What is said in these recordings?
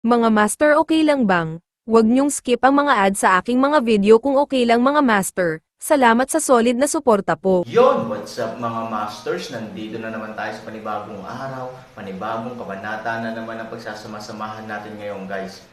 Mga master, okay lang bang? Huwag niyong skip ang mga ads sa aking mga video kung okay lang mga master. Salamat sa solid na suporta po. Yon, what's up mga masters? Nandito na naman tayo sa panibagong araw, panibagong kabanata na naman ang pagsasama-samahan natin ngayon guys.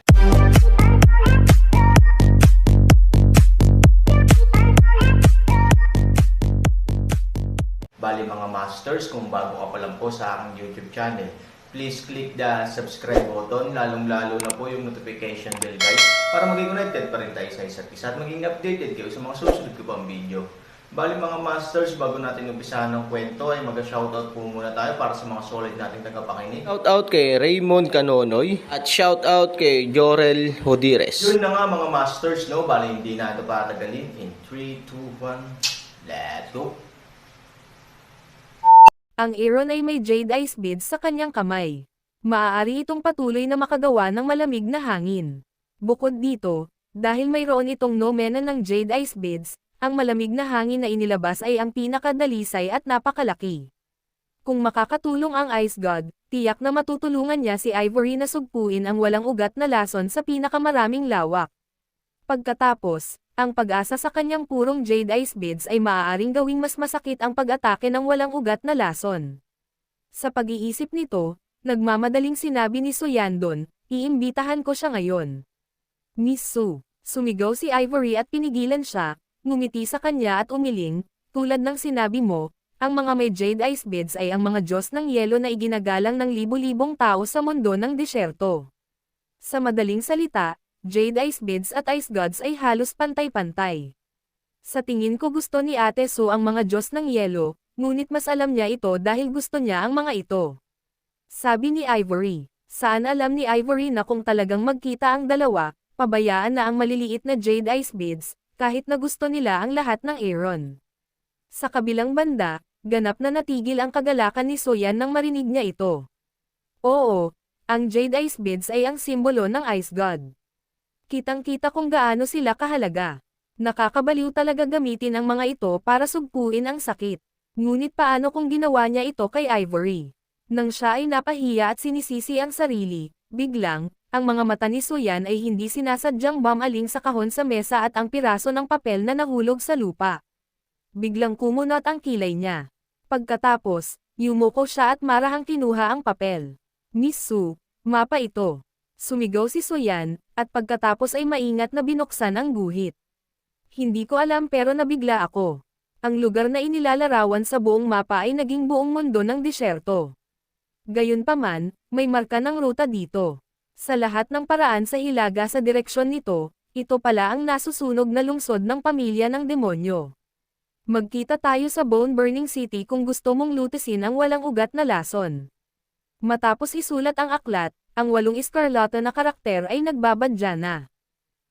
Bali mga masters, kung bago ka pa lang po sa aking YouTube channel, please click the subscribe button, lalong-lalo na po yung notification bell guys, para maging connected pa rin tayo sa isa't isa at maging updated kayo sa mga susunod ko pang video. Bali mga masters, bago natin umpisahan ng kwento ay mag-shoutout po muna tayo para sa mga solid nating tagapakinig. Shoutout kay Raymond Canonoy at shoutout kay Jorel Hodires. Yun na nga mga masters, no? Bali hindi na ito patagalin. In 3, 2, 1, let's go! Ang Aaron ay may jade ice beads sa kanyang kamay. Maaari itong patuloy na makagawa ng malamig na hangin. Bukod dito, dahil mayroon itong nomena ng jade ice beads, ang malamig na hangin na inilabas ay ang pinakadalisay at napakalaki. Kung makakatulong ang Ice God, tiyak na matutulungan niya si Ivory na sugpuin ang walang ugat na lason sa pinakamaraming lawak. Pagkatapos, ang pag-asa sa kanyang purong jade ice beads ay maaaring gawing mas masakit ang pag-atake ng walang ugat na lason. Sa pag-iisip nito, nagmamadaling sinabi ni Su Yandon, iimbitahan ko siya ngayon. Miss Su, sumigaw si Ivory at pinigilan siya, ngumiti sa kanya at umiling, tulad ng sinabi mo, ang mga may jade ice beads ay ang mga Diyos ng yelo na iginagalang ng libu-libong tao sa mundo ng disyerto. Sa madaling salita, jade ice beads at ice gods ay halos pantay-pantay. Sa tingin ko gusto ni Ate Su ang mga Diyos ng yelo, ngunit mas alam niya ito dahil gusto niya ang mga ito. Sabi ni Ivory. Saan alam ni Ivory na kung talagang magkita ang dalawa, pabayaan na ang maliliit na jade ice beads, kahit na gusto nila ang lahat ng Aaron. Sa kabilang banda, ganap na natigil ang kagalakan ni Soyan nang marinig niya ito. Oo, ang jade ice beads ay ang simbolo ng Ice God. Kitang-kita kung gaano sila kahalaga. Nakakabaliw talaga gamitin ang mga ito para sugpuin ang sakit. Ngunit paano kung ginawa niya ito kay Ivory? Nang siya ay napahiya at sinisisi ang sarili, biglang, ang mga mata ni Soyan ay hindi sinasadyang bumaling sa kahon sa mesa at ang piraso ng papel na nahulog sa lupa. Biglang kumunot ang kilay niya. Pagkatapos, yumuko siya at marahang kinuha ang papel. Miss Su, mapa ito. Sumigaw si Soyan, at pagkatapos ay maingat na binuksan ang guhit. Hindi ko alam pero nabigla ako. Ang lugar na inilalarawan sa buong mapa ay naging buong mundo ng disyerto. Gayunpaman, may marka ng ruta dito. Sa lahat ng paraan sa hilaga sa direksyon nito, ito pala ang nasusunog na lungsod ng pamilya ng demonyo. Magkita tayo sa Bone Burning City kung gusto mong lutisin ang walang ugat na lason. Matapos isulat ang aklat, ang 8 Escarlata na karakter ay nagbabadya na.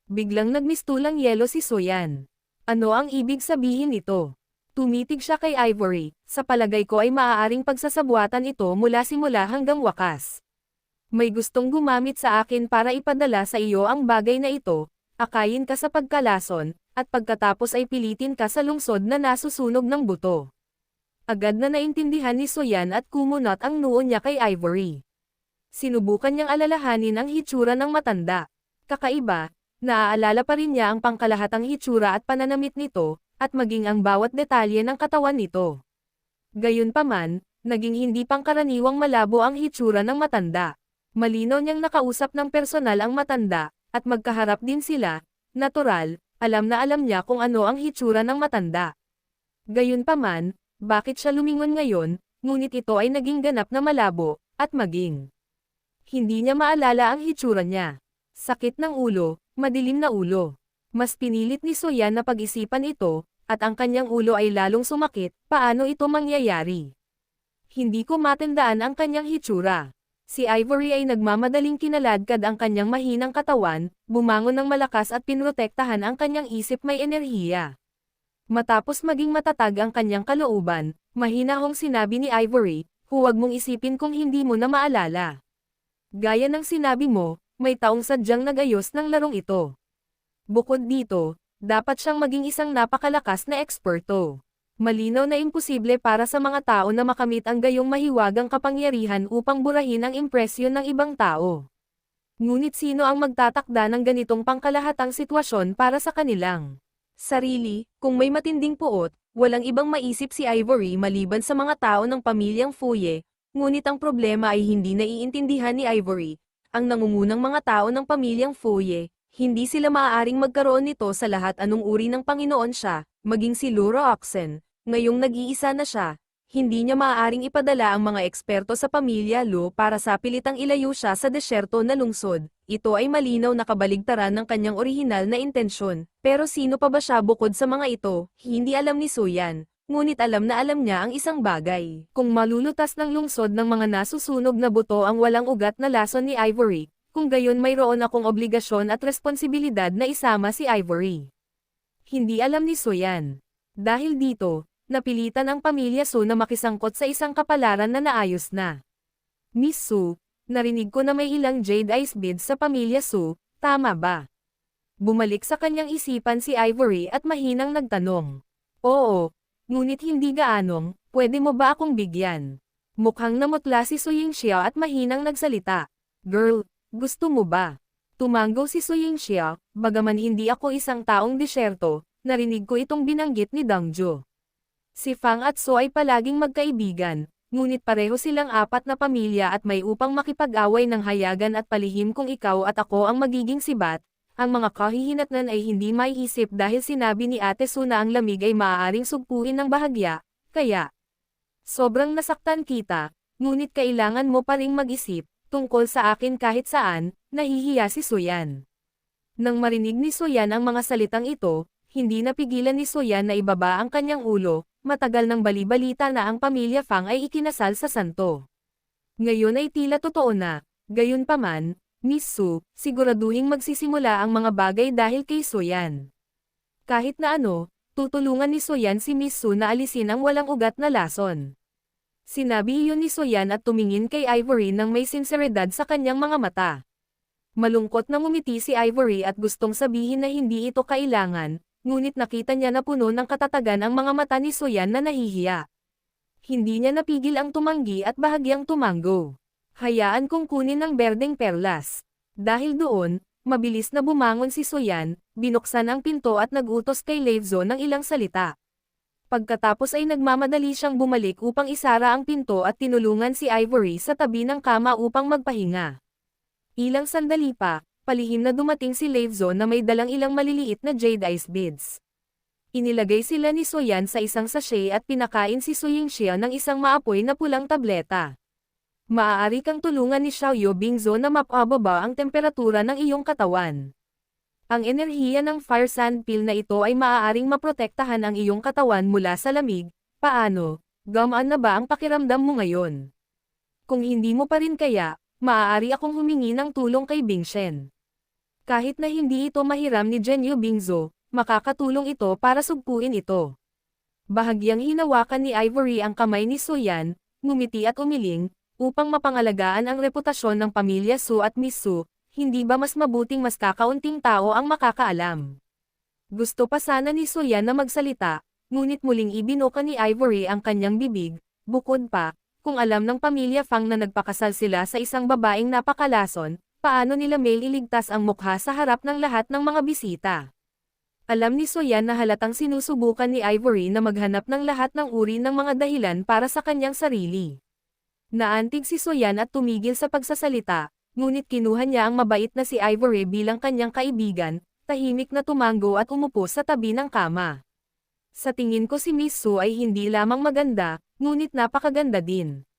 Biglang nagmistulang yelo si Soyan. Ano ang ibig sabihin nito? Tumitig siya kay Ivory, sa palagay ko ay maaaring pagsasabuatan ito mula simula hanggang wakas. May gustong gumamit sa akin para ipadala sa iyo ang bagay na ito, akayin ka sa pagkalason, at pagkatapos ay pilitin ka sa lungsod na nasusunog ng buto. Agad na naintindihan ni Soyan at kumunot ang noo niya kay Ivory. Sinubukan niyang alalahanin ang hitsura ng matanda. Kakaiba, naaalala pa rin niya ang pangkalahatang hitsura at pananamit nito, at maging ang bawat detalye ng katawan nito. Gayunpaman, naging hindi pangkaraniwang malabo ang hitsura ng matanda. Malinaw niyang nakausap ng personal ang matanda, at magkaharap din sila, natural, alam na alam niya kung ano ang hitsura ng matanda. Gayunpaman, bakit siya lumingon ngayon, ngunit ito ay naging ganap na malabo, at maging. Hindi niya maalala ang hitsura niya. Sakit ng ulo, madilim na ulo. Mas pinilit ni Soyan na pag-isipan ito, at ang kanyang ulo ay lalong sumakit, paano ito mangyayari? Hindi ko matandaan ang kanyang hitsura. Si Ivory ay nagmamadaling kinaladkad ang kanyang mahinang katawan, bumangon ng malakas at pinrotektahan ang kanyang isip may enerhiya. Matapos maging matatag ang kanyang kalooban, mahinahong sinabi ni Ivory, huwag mong isipin kung hindi mo na maalala. Gaya ng sinabi mo, may taong sadyang nagayos ng larong ito. Bukod dito, dapat siyang maging isang napakalakas na eksperto. Malinaw na imposible para sa mga tao na makamit ang gayong mahiwagang kapangyarihan upang burahin ang impresyon ng ibang tao. Ngunit sino ang magtatakda ng ganitong pangkalahatang sitwasyon para sa kanilang sarili? Kung may matinding puot, walang ibang maisip si Ivory maliban sa mga tao ng pamilyang Fuye, ngunit ang problema ay hindi naiintindihan ni Ivory, ang nangungunang mga tao ng pamilyang Fuye. Hindi sila maaaring magkaroon nito sa lahat anong uri ng Panginoon siya, maging si Luro Oxen, ngayong nag-iisa na siya. Hindi niya maaaring ipadala ang mga eksperto sa pamilya Lu para sa pilitang ilayo siya sa desyerto na lungsod. Ito ay malinaw na kabaligtaran ng kanyang orihinal na intensyon. Pero sino pa ba siya bukod sa mga ito? Hindi alam ni Suyan. Ngunit alam niya ang isang bagay. Kung malulutas ng lungsod ng mga nasusunog na buto ang walang ugat na lason ni Ivory, kung gayon mayroon akong obligasyon at responsibilidad na isama si Ivory. Hindi alam ni Suyan. Dahil dito, napilitan ang pamilya Su na makisangkot sa isang kapalaran na naayos na. Miss Su, narinig ko na may ilang jade ice beads sa pamilya Su, tama ba? Bumalik sa kanyang isipan si Ivory at mahinang nagtanong. Oo, ngunit hindi gaanong, pwede mo ba akong bigyan? Mukhang namutla si Su Yingxia at mahinang nagsalita. Girl, gusto mo ba? Tumanggo si Su Yingxia, bagaman hindi ako isang taong disyerto, narinig ko itong binanggit ni Dangju. Si Fang at So ay palaging magkaibigan, ngunit pareho silang apat na pamilya at may upang makipag-away ng hayagan at palihim kung ikaw at ako ang magiging sibat. Ang mga kahihinatnan ay hindi maiisip dahil sinabi ni Ate Su na ang lamig ay maaaring sugpuin ng bahagya, kaya sobrang nasaktan kita, ngunit kailangan mo pa ring mag-isip, tungkol sa akin kahit saan, nahihiya si Suyan. Nang marinig ni Suyan ang mga salitang ito, hindi napigilan ni Suyan na ibaba ang kanyang ulo, matagal nang balibalita na ang pamilya Fang ay ikinasal sa santo. Ngayon ay tila totoo na, gayunpaman, Miss Su, siguraduhing magsisimula ang mga bagay dahil kay Suyan. Kahit na ano, tutulungan ni Suyan si Miss Su na alisin ang walang ugat na lason. Sinabi iyon ni Suyan at tumingin kay Ivory nang may sinseridad sa kanyang mga mata. Malungkot na ngumiti si Ivory at gustong sabihin na hindi ito kailangan, ngunit nakita niya na puno ng katatagan ang mga mata ni Suyan na nahihiya. Hindi niya napigil ang tumanggi at bahagyang tumanggo. Hayaan kong kunin ang berdeng perlas. Dahil doon, mabilis na bumangon si Suyan, binuksan ang pinto at nagutos kay Leivzo ng ilang salita. Pagkatapos ay nagmamadali siyang bumalik upang isara ang pinto at tinulungan si Ivory sa tabi ng kama upang magpahinga. Ilang sandali pa, palihim na dumating si Leivzo na may dalang ilang maliliit na jade ice beads. Inilagay sila ni Suyan sa isang sachet at pinakain si Su Yingxia ng isang maapoy na pulang tableta. Maaari kang tulungan ni Xiaoyu Bingzo na mapababa ang temperatura ng iyong katawan. Ang enerhiya ng fire sand pill na ito ay maaaring maprotektahan ang iyong katawan mula sa lamig. Paano? Gumaan na ba ang pakiramdam mo ngayon? Kung hindi mo pa rin kaya, maaari akong humingi ng tulong kay Bingshen. Kahit na hindi ito mahiram ni Zhenyu Bingzo, makakatulong ito para sugpuin ito. Bahagyang hinawakan ni Ivory ang kamay ni Suyan, ngumiti at umiling, upang mapangalagaan ang reputasyon ng pamilya Su at Miss Su. Hindi ba mas mabuting mas kakaunting tao ang makakaalam? Gusto pa sana ni Suyan na magsalita, ngunit muling ibinuka ni Ivory ang kanyang bibig. Bukod pa, kung alam ng pamilya Fang na nagpakasal sila sa isang babaeng napakalason, paano nila may iligtas ang mukha sa harap ng lahat ng mga bisita? Alam ni Suyan na halatang sinusubukan ni Ivory na maghanap ng lahat ng uri ng mga dahilan para sa kanyang sarili. Naantig si Suyan at tumigil sa pagsasalita. Ngunit kinuha niya ang mabait na si Ivory bilang kanyang kaibigan, tahimik na tumanggo at umupo sa tabi ng kama. Sa tingin ko si Miss Su ay hindi lamang maganda, ngunit napakaganda din.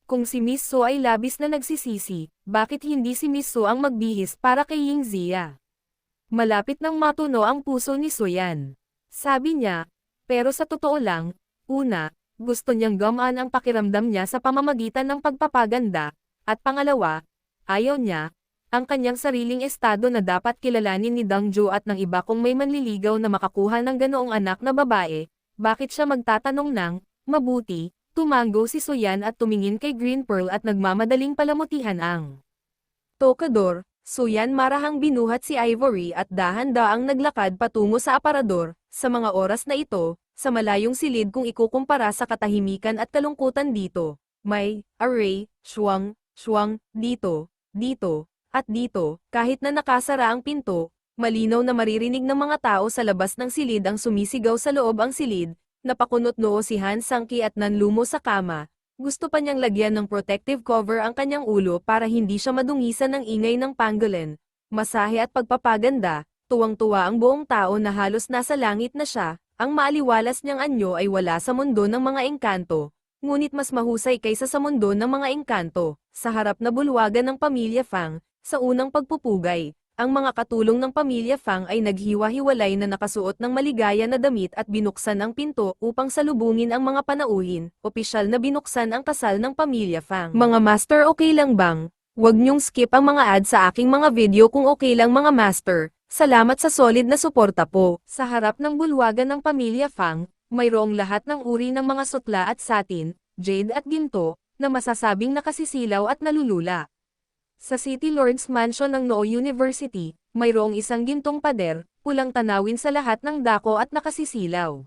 Kung si Miss Su ay labis na nagsisisi, bakit hindi si Miss Su ang magbihis para kay Ying Zia? Malapit nang matuno ang puso ni Suyan. Sabi niya, pero sa totoo lang, una, gusto niyang gumaan ang pakiramdam niya sa pamamagitan ng pagpapaganda, at pangalawa, ayaw niya, ang kanyang sariling estado na dapat kilalanin ni Dangju at ng iba kung may manliligaw na makakuha ng ganoong anak na babae, bakit siya magtatanong ng, mabuti, tumanggo si Suyan at tumingin kay Green Pearl at nagmamadaling palamutihan ang tokador. Suyan marahang binuhat si Ivory at dahan-daang naglakad patungo sa aparador. Sa mga oras na ito, sa malayong silid kung ikukumpara sa katahimikan at kalungkutan dito, may, array, shuang, dito, At dito, kahit na nakasara ang pinto, malinaw na maririnig ng mga tao sa labas ng silid ang sumisigaw sa loob ang silid, napakunot noo si Han Sang-ki at nanlumo sa kama. Gusto pa niyang lagyan ng protective cover ang kanyang ulo para hindi siya madungisan ng ingay ng pangolin, masahe at pagpapaganda. Tuwang-tuwa ang buong tao na halos nasa langit na siya. Ang maaliwalas niyang anyo ay wala sa mundo ng mga engkanto, ngunit mas mahusay kaysa sa mundo ng mga engkanto. Sa harap na bulwagan ng pamilya Fang, sa unang pagpupugay, ang mga katulong ng pamilya Fang ay naghiwa-hiwalay na nakasuot ng maligaya na damit at binuksan ang pinto upang salubungin ang mga panauhin. Opisyal na binuksan ang kasal ng pamilya Fang. Mga master, okay lang bang? Huwag niyong skip ang mga ads sa aking mga video kung okay lang mga master. Salamat sa solid na suporta po. Sa harap ng bulwagan ng pamilya Fang, mayroong lahat ng uri ng mga sutla at satin, jade at ginto, na masasabing nakasisilaw at nalulula. Sa City Lord's Mansion ng Noo University, mayroong isang gintong pader, pulang tanawin sa lahat ng dako at nakasisilaw.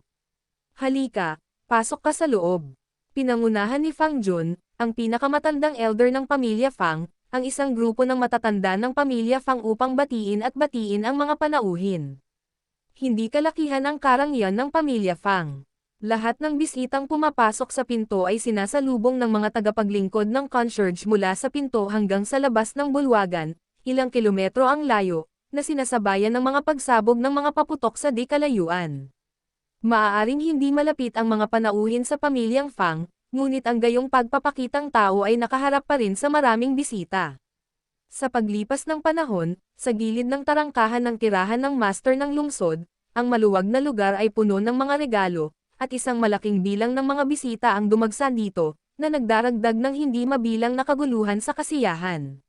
Halika, pasok ka sa loob. Pinangunahan ni Fang Jun, ang pinakamatandang elder ng pamilya Fang, ang isang grupo ng matatanda ng pamilya Fang upang batiin ang mga panauhin. Hindi kalakihan ang karangyaan ng pamilya Fang. Lahat ng bisitang pumapasok sa pinto ay sinasalubong ng mga tagapaglingkod ng concierge mula sa pinto hanggang sa labas ng bulwagan, ilang kilometro ang layo, na sinasabayan ng mga pagsabog ng mga paputok sa di kalayuan. Maaaring hindi malapit ang mga panauhin sa pamilyang Fang, ngunit ang gayong pagpapakitang tao ay nakaharap pa rin sa maraming bisita. Sa paglipas ng panahon, sa gilid ng tarangkahan ng tirahan ng master ng lungsod, ang maluwag na lugar ay puno ng mga regalo, at isang malaking bilang ng mga bisita ang dumagsa dito, na nagdaragdag ng hindi mabilang na kaguluhan sa kasiyahan.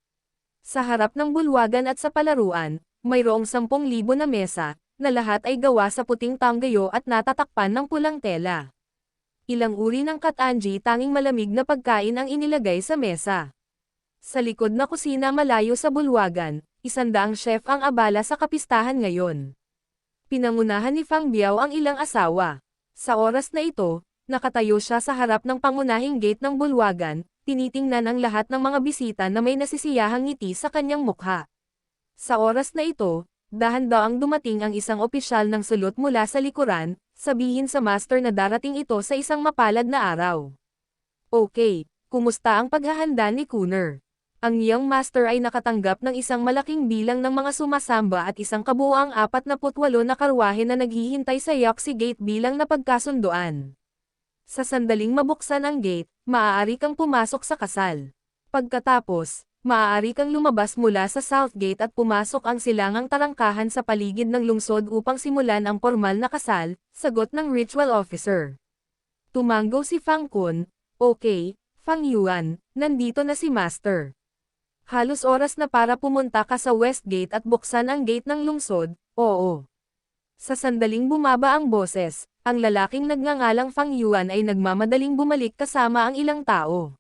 Sa harap ng bulwagan at sa palaruan, mayroong 10,000 na mesa, na lahat ay gawa sa puting tanggayo at natatakpan ng pulang tela. Ilang uri ng katanji tanging malamig na pagkain ang inilagay sa mesa. Sa likod na kusina malayo sa bulwagan, 100 chef ang abala sa kapistahan ngayon. Pinangunahan ni Fang Biao ang ilang asawa. Sa oras na ito, nakatayo siya sa harap ng pangunahing gate ng bulwagan, tinitingnan ang lahat ng mga bisita na may nasisiyahang ngiti sa kanyang mukha. Sa oras na ito, dahan-daang dumating ang isang opisyal ng sulot mula sa likuran, sabihin sa master na darating ito sa isang mapalad na araw. Okay, kumusta ang paghahanda ni Cooner? Ang young master ay nakatanggap ng isang malaking bilang ng mga sumasamba at isang kabuuang 48 na karwahe na naghihintay sa Yoxi Gate bilang napagkasunduan. Sa sandaling mabuksan ang gate, maaari kang pumasok sa kasal. Pagkatapos, maaari kang lumabas mula sa South Gate at pumasok ang silangang tarangkahan sa paligid ng lungsod upang simulan ang formal na kasal, sagot ng ritual officer. Tumango si Fang Kun. Okay, Fang Yuan, nandito na si master. Halos oras na para pumunta ka sa West Gate at buksan ang gate ng lungsod, oo. Sa sandaling bumaba ang boses, ang lalaking nagngangalang Fang Yuan ay nagmamadaling bumalik kasama ang ilang tao.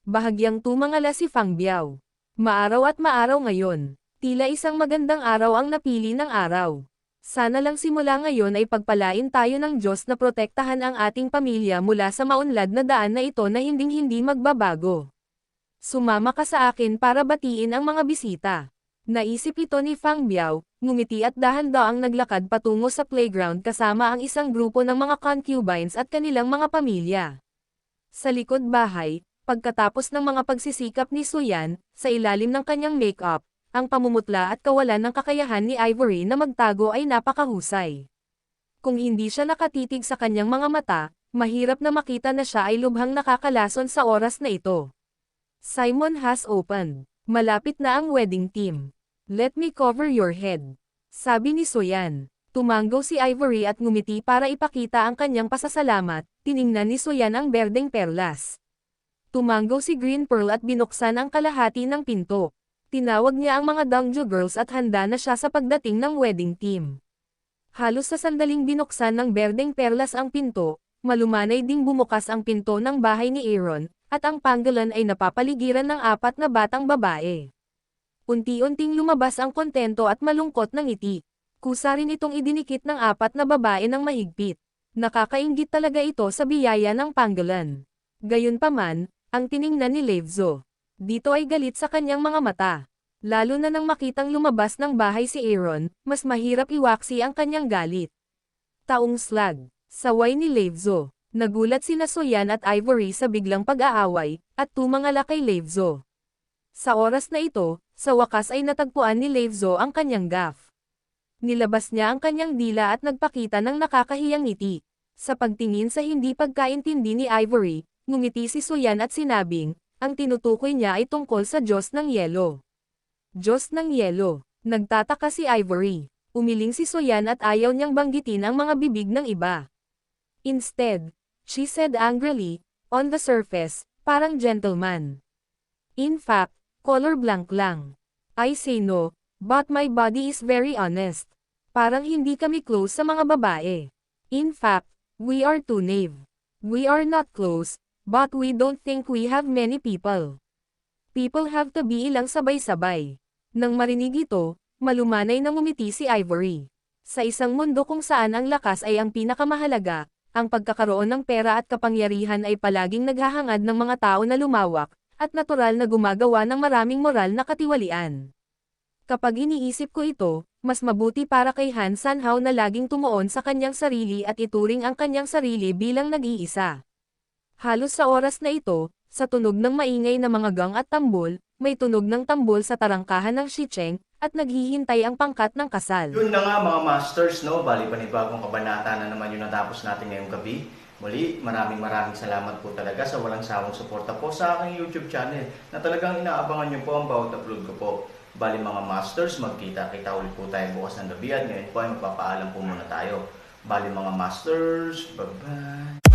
Bahagyang tumangala si Fang Biao. Maaraw at maaraw ngayon. Tila isang magandang araw ang napili ng araw. Sana lang simula ngayon ay pagpalain tayo ng Diyos na protektahan ang ating pamilya mula sa maunlad na daan na ito na hinding-hindi magbabago. Sumama ka sa akin para batiin ang mga bisita. Naisip ito ni Fang Biao, ngumiti at dahan-daang naglakad patungo sa playground kasama ang isang grupo ng mga concubines at kanilang mga pamilya. Sa likod bahay, pagkatapos ng mga pagsisikap ni Suyan, sa ilalim ng kanyang make-up, ang pamumutla at kawalan ng kakayahan ni Ivory na magtago ay napakahusay. Kung hindi siya nakatitig sa kanyang mga mata, mahirap na makita na siya ay lubhang nakakalason sa oras na ito. Simon has opened. Malapit na ang wedding team. Let me cover your head. Sabi ni Soyan. Tumango si Ivory at ngumiti para ipakita ang kanyang pasasalamat. Tiningnan ni Soyan ang berdeng perlas. Tumango si Green Pearl at binuksan ang kalahati ng pinto. Tinawag niya ang mga Dongju girls at handa na siya sa pagdating ng wedding team. Halos sa sandaling binuksan ng berdeng perlas ang pinto, malumanay ding bumukas ang pinto ng bahay ni Aaron, at ang pangolin ay napapaligiran ng 4 na batang babae. Unti-unting lumabas ang kontento at malungkot na ngiti. Kusa rin itong idinikit ng 4 na babae ng mahigpit. Nakakainggit talaga ito sa biyaya ng pangolin. Gayunpaman, ang tiningnan ni Levzo. Dito ay galit sa kanyang mga mata. Lalo na nang makitang lumabas ng bahay si Aaron, mas mahirap iwaksi ang kanyang galit. Taong slag. Saway ni Leivzo. Nagulat sina Soyan at Ivory sa biglang pag-aaway, at tumangala kay Leivzo. Sa oras na ito, sa wakas ay natagpuan ni Leivzo ang kanyang gaff. Nilabas niya ang kanyang dila at nagpakita ng nakakahiyang ngiti. Sa pagtingin sa hindi pagkaintindi ni Ivory, ngumiti si Soyan at sinabing, ang tinutukoy niya ay tungkol sa Diyos ng Yelo. Diyos ng Yelo. Nagtataka si Ivory. Umiling si Soyan at ayaw niyang banggitin ang mga bibig ng iba. Instead, she said angrily, on the surface, parang gentleman. In fact, colorblind lang. I say no, but my body is very honest. Parang hindi kami close sa mga babae. In fact, we are too naive. We are not close, but we don't think we have many people. People have to be ilang sabay-sabay. Nang marinig ito, malumanay na ngumiti si Ivory. Sa isang mundo kung saan ang lakas ay ang pinakamahalaga, ang pagkakaroon ng pera at kapangyarihan ay palaging naghahangad ng mga tao na lumawak, at natural na gumagawa ng maraming moral na katiwalian. Kapag iniisip ko ito, mas mabuti para kay Han Sanhao na laging tumuon sa kanyang sarili at ituring ang kanyang sarili bilang nag-iisa. Halos sa oras na ito, sa tunog ng maingay na mga gang at tambol, may tunog ng tambol sa tarangkahan ng Shicheng, at naghihintay ang pangkat ng kasal. Yun na nga mga masters, no? Bali panibagong kabanata na naman yung natapos natin ngayong gabi. Muli, maraming salamat po talaga sa walang sawang suporta po sa aking YouTube channel na talagang inaabangan nyo po ang bawat upload ko po. Bali mga masters, magkita-kita ulit po tayo bukas ng gabi at ngayon po ay magpapaalam po muna tayo. Bali mga masters, bye-bye!